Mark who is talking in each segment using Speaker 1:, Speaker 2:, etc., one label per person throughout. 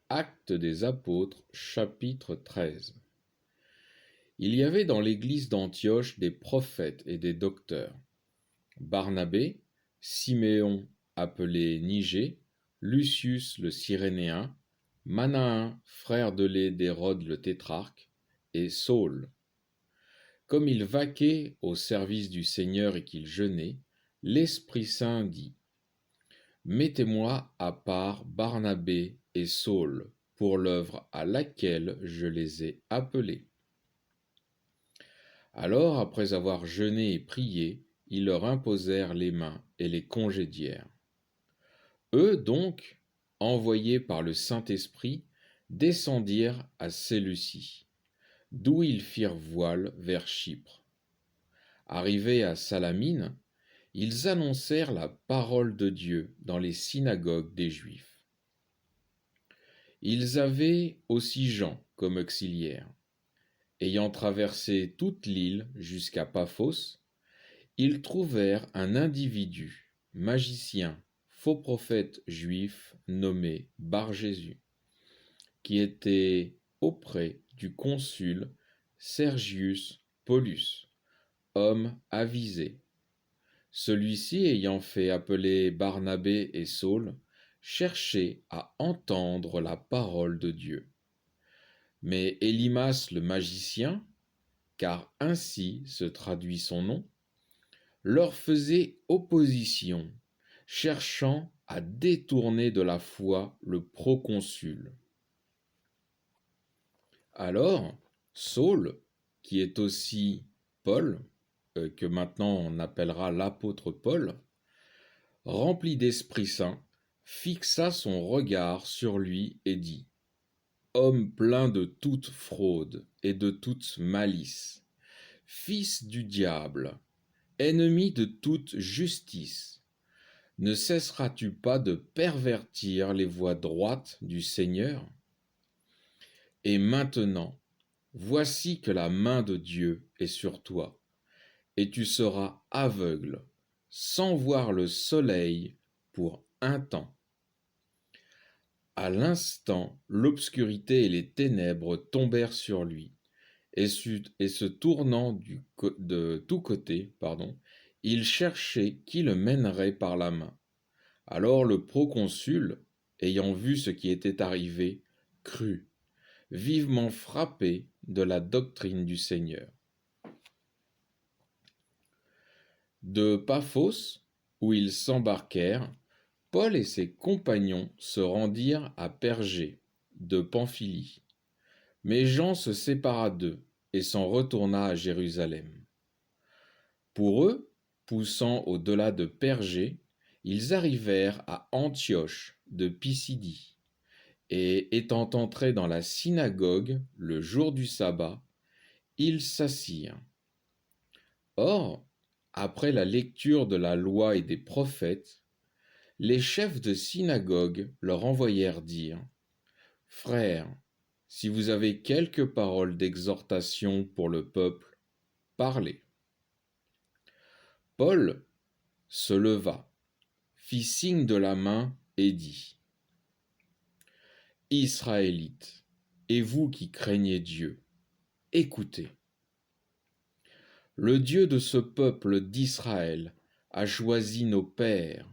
Speaker 1: Actes des Apôtres, chapitre 13. Il y avait dans l'église d'Antioche des prophètes et des docteurs. Barnabé, Siméon appelé Nigé, Lucius le Cyrénéen, Manaen, frère de lait d'Hérode le tétrarque, et Saul. Comme ils vaquaient au service du Seigneur et qu'ils jeûnaient, l'Esprit Saint dit: Mettez-moi à part Barnabé et Saul pour l'œuvre à laquelle je les ai appelés. Alors, après avoir jeûné et prié, ils leur imposèrent les mains et les congédièrent. Eux donc, envoyés par le Saint-Esprit, descendirent à Séleucie, d'où ils firent voile vers Chypre. Arrivés à Salamine, ils annoncèrent la parole de Dieu dans les synagogues des Juifs. Ils avaient aussi Jean comme auxiliaire. Ayant traversé toute l'île jusqu'à Paphos, ils trouvèrent un individu, magicien, faux prophète juif nommé Bar-Jésus, qui était auprès du consul Sergius Paulus, homme avisé. Celui-ci, ayant fait appeler Barnabé et Saul, cherchait à entendre la parole de Dieu. Mais Élymas le magicien, car ainsi se traduit son nom, leur faisait opposition, cherchant à détourner de la foi le proconsul. Alors, Saul, qui est aussi Paul, que maintenant on appellera l'apôtre Paul, rempli d'Esprit Saint, fixa son regard sur lui et dit: Homme plein de toute fraude et de toute malice, fils du diable, ennemi de toute justice, ne cesseras-tu pas de pervertir les voies droites du Seigneur? Et maintenant, voici que la main de Dieu est sur toi, et tu seras aveugle, sans voir le soleil pour un temps. À l'instant, l'obscurité et les ténèbres tombèrent sur lui, et se tournant de tous côtés, il cherchait qui le mènerait par la main. Alors le proconsul, ayant vu ce qui était arrivé, crut, vivement frappé de la doctrine du Seigneur. De Paphos, où ils s'embarquèrent, Paul et ses compagnons se rendirent à Pergé, de Pamphylie. Mais Jean se sépara d'eux et s'en retourna à Jérusalem. Pour eux, poussant au-delà de Pergé, ils arrivèrent à Antioche de Pisidie, et étant entrés dans la synagogue le jour du sabbat, ils s'assirent. Or, après la lecture de la loi et des prophètes, les chefs de synagogue leur envoyèrent dire: Frères, si vous avez quelques paroles d'exhortation pour le peuple, parlez. Paul se leva, fit signe de la main et dit: Israélites, et vous qui craignez Dieu, écoutez. Le Dieu de ce peuple d'Israël a choisi nos pères,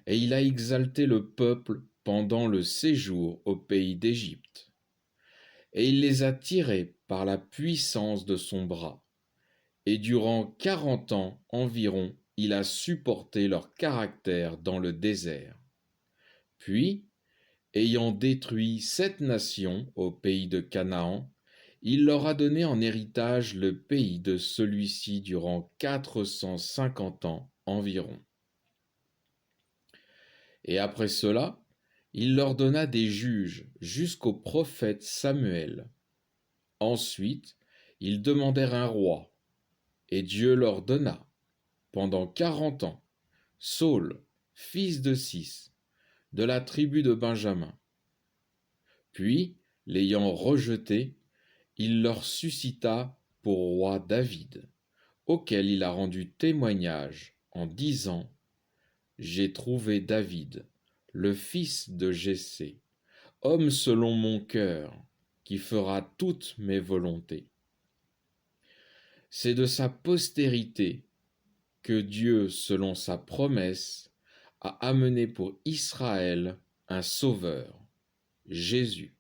Speaker 1: et il a exalté le peuple pendant le séjour au pays d'Égypte. Et il les a tirés par la puissance de son bras. Et durant 40 ans environ, il a supporté leur caractère dans le désert. Puis, ayant détruit 7 nations au pays de Canaan, il leur a donné en héritage le pays de celui-ci durant 450 ans environ. Et après cela, il leur donna des juges jusqu'au prophète Samuel. Ensuite, ils demandèrent un roi, et Dieu leur donna, pendant 40 ans, Saul, fils de Cis, de la tribu de Benjamin. Puis, l'ayant rejeté, il leur suscita pour roi David, auquel il a rendu témoignage en disant: J'ai trouvé David, le fils de Jessé, homme selon mon cœur, qui fera toutes mes volontés. C'est de sa postérité que Dieu, selon sa promesse, a amené pour Israël un sauveur, Jésus.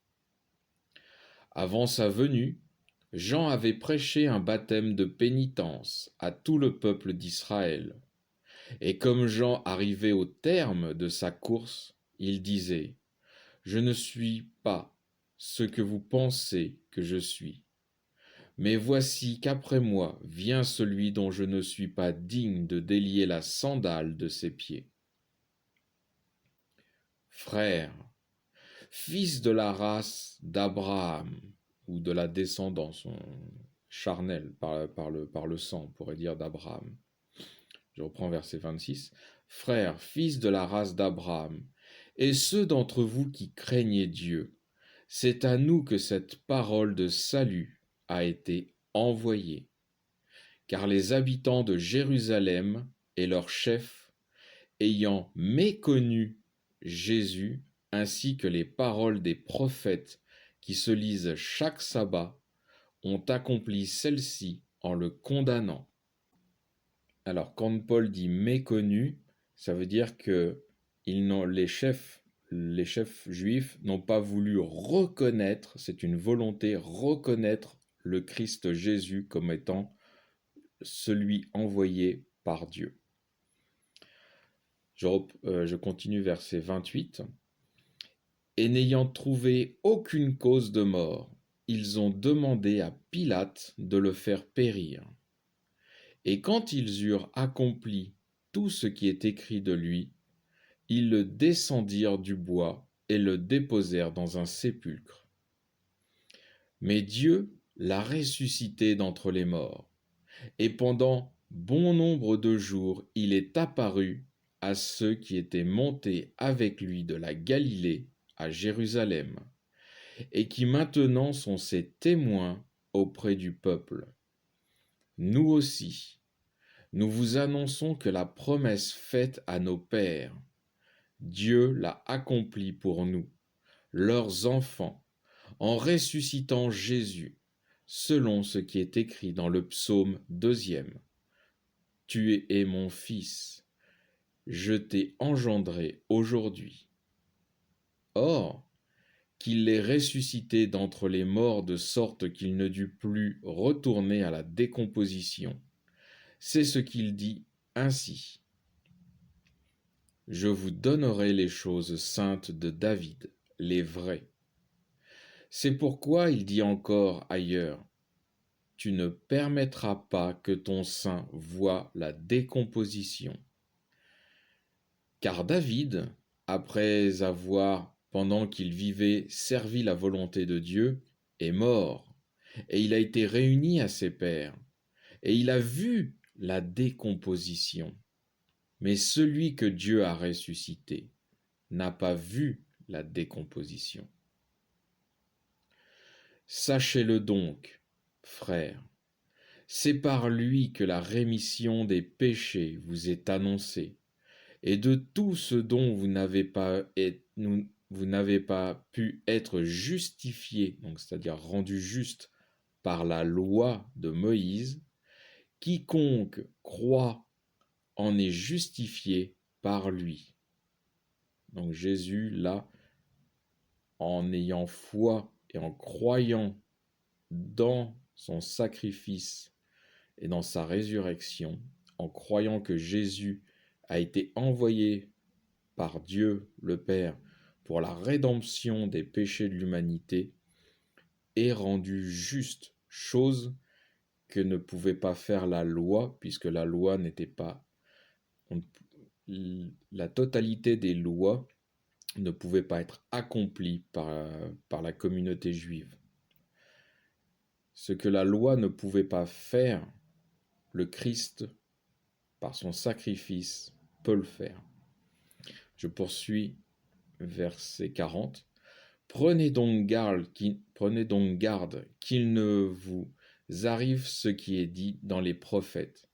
Speaker 1: Avant sa venue, Jean avait prêché un baptême de pénitence à tout le peuple d'Israël. Et comme Jean arrivait au terme de sa course, il disait : « Je ne suis pas ce que vous pensez que je suis. Mais voici qu'après moi vient celui dont je ne suis pas digne de délier la sandale de ses pieds. » Frères, fils de la race d'Abraham, ou de la descendance charnelle par le sang, on pourrait dire d'Abraham. Je reprends verset 26. Frères, fils de la race d'Abraham, et ceux d'entre vous qui craignez Dieu, c'est à nous que cette parole de salut a été envoyée. Car les habitants de Jérusalem et leurs chefs, ayant méconnu Jésus, ainsi que les paroles des prophètes qui se lisent chaque sabbat, ont accompli celle-ci en le condamnant. Alors, quand Paul dit méconnu, ça veut dire que les chefs juifs n'ont pas voulu reconnaître, c'est une volonté, reconnaître le Christ Jésus comme étant celui envoyé par Dieu. Je continue verset 28. Et n'ayant trouvé aucune cause de mort, ils ont demandé à Pilate de le faire périr. Et quand ils eurent accompli tout ce qui est écrit de lui, ils le descendirent du bois et le déposèrent dans un sépulcre. Mais Dieu l'a ressuscité d'entre les morts, et pendant bon nombre de jours, il est apparu à ceux qui étaient montés avec lui de la Galilée à Jérusalem, et qui maintenant sont ses témoins auprès du peuple. Nous aussi, nous vous annonçons que la promesse faite à nos pères, Dieu l'a accomplie pour nous, leurs enfants, en ressuscitant Jésus, selon ce qui est écrit dans le psaume 2. Tu es mon fils, je t'ai engendré aujourd'hui. Or, qu'il l'ait ressuscité d'entre les morts de sorte qu'il ne dut plus retourner à la décomposition. C'est ce qu'il dit ainsi. Je vous donnerai les choses saintes de David, les vraies. C'est pourquoi il dit encore ailleurs, tu ne permettras pas que ton sein voie la décomposition. Car David, après avoir, pendant qu'il vivait, servi la volonté de Dieu, est mort, et il a été réuni à ses pères, et il a vu la décomposition. Mais celui que Dieu a ressuscité n'a pas vu la décomposition. Sachez-le donc, frères, c'est par lui que la rémission des péchés vous est annoncée, et de tout ce dont vous n'avez pas pu être justifiés, donc c'est-à-dire rendu juste par la loi de Moïse, quiconque croit en est justifié par lui. Donc Jésus, là, en ayant foi et en croyant dans son sacrifice et dans sa résurrection, en croyant que Jésus a été envoyé par Dieu le Père pour la rédemption des péchés de l'humanité, est rendu juste, chose que ne pouvait pas faire la loi, puisque la loi n'était pas... La totalité des lois ne pouvait pas être accomplie par la communauté juive. Ce que la loi ne pouvait pas faire, le Christ, par son sacrifice, peut le faire. Je poursuis verset 40. Prenez donc garde qu'il ne vous arrive ce qui est dit dans les prophètes.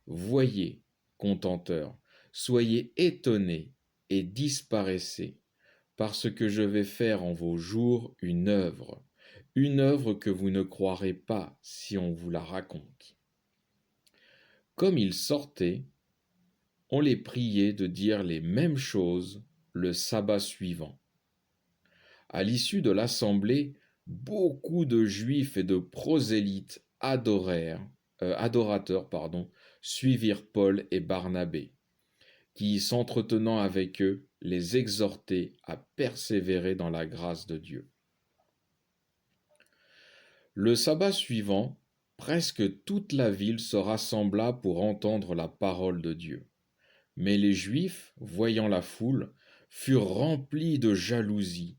Speaker 1: Voyez, contenteurs, soyez étonnés et disparaissez, parce que je vais faire en vos jours une œuvre que vous ne croirez pas si on vous la raconte. » Comme ils sortaient, on les priait de dire les mêmes choses le sabbat suivant. À l'issue de l'assemblée, beaucoup de Juifs et de prosélytes adorateurs, suivirent Paul et Barnabé, qui, s'entretenant avec eux, les exhortaient à persévérer dans la grâce de Dieu. Le sabbat suivant, presque toute la ville se rassembla pour entendre la parole de Dieu. Mais les Juifs, voyant la foule, furent remplis de jalousie,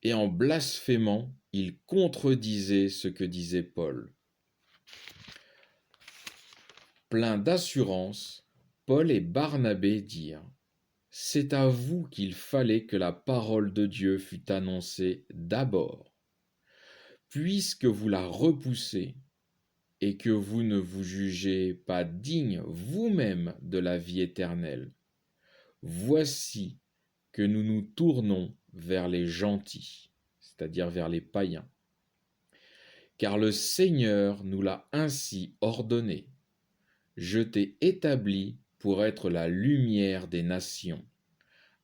Speaker 1: et en blasphémant, ils contredisaient ce que disait Paul. Pleins d'assurance, Paul et Barnabé dirent : « C'est à vous qu'il fallait que la parole de Dieu fût annoncée d'abord. Puisque vous la repoussez et que vous ne vous jugez pas digne vous-même de la vie éternelle, voici que nous nous tournons vers les gentils, c'est-à-dire vers les païens. Car le Seigneur nous l'a ainsi ordonné. Je t'ai établi pour être la lumière des nations,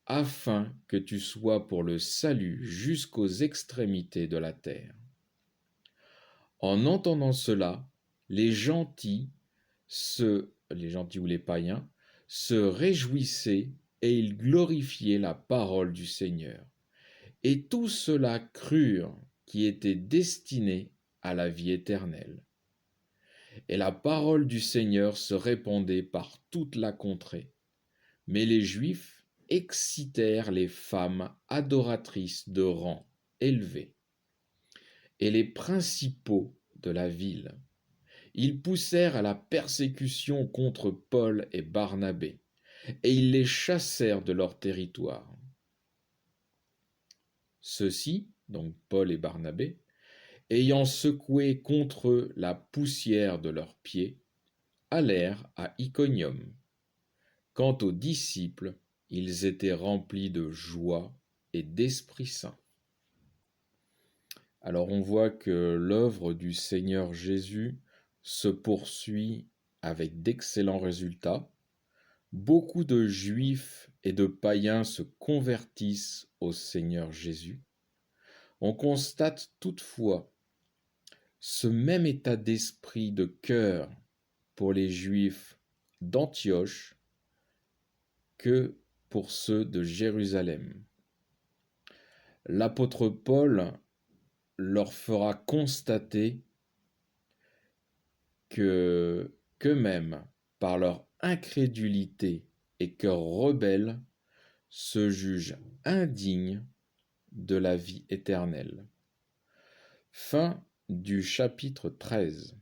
Speaker 1: afin que tu sois pour le salut jusqu'aux extrémités de la terre. » En entendant cela, les gentils ou les païens, se réjouissaient et ils glorifiaient la parole du Seigneur. Et tous ceux-là crurent qui étaient destinés à la vie éternelle. Et la parole du Seigneur se répandait par toute la contrée. Mais les Juifs excitèrent les femmes adoratrices de rang élevé et les principaux de la ville. Ils poussèrent à la persécution contre Paul et Barnabé, et ils les chassèrent de leur territoire. Ceux-ci, donc Paul et Barnabé, ayant secoué contre eux la poussière de leurs pieds, allèrent à Iconium. Quant aux disciples, ils étaient remplis de joie et d'Esprit Saint. Alors on voit que l'œuvre du Seigneur Jésus se poursuit avec d'excellents résultats. Beaucoup de Juifs et de païens se convertissent au Seigneur Jésus. On constate toutefois ce même état d'esprit de cœur pour les Juifs d'Antioche que pour ceux de Jérusalem. L'apôtre Paul leur fera constater qu'eux-mêmes, par leur incrédulité et cœur rebelle, se jugent indignes de la vie éternelle. Fin du chapitre 13.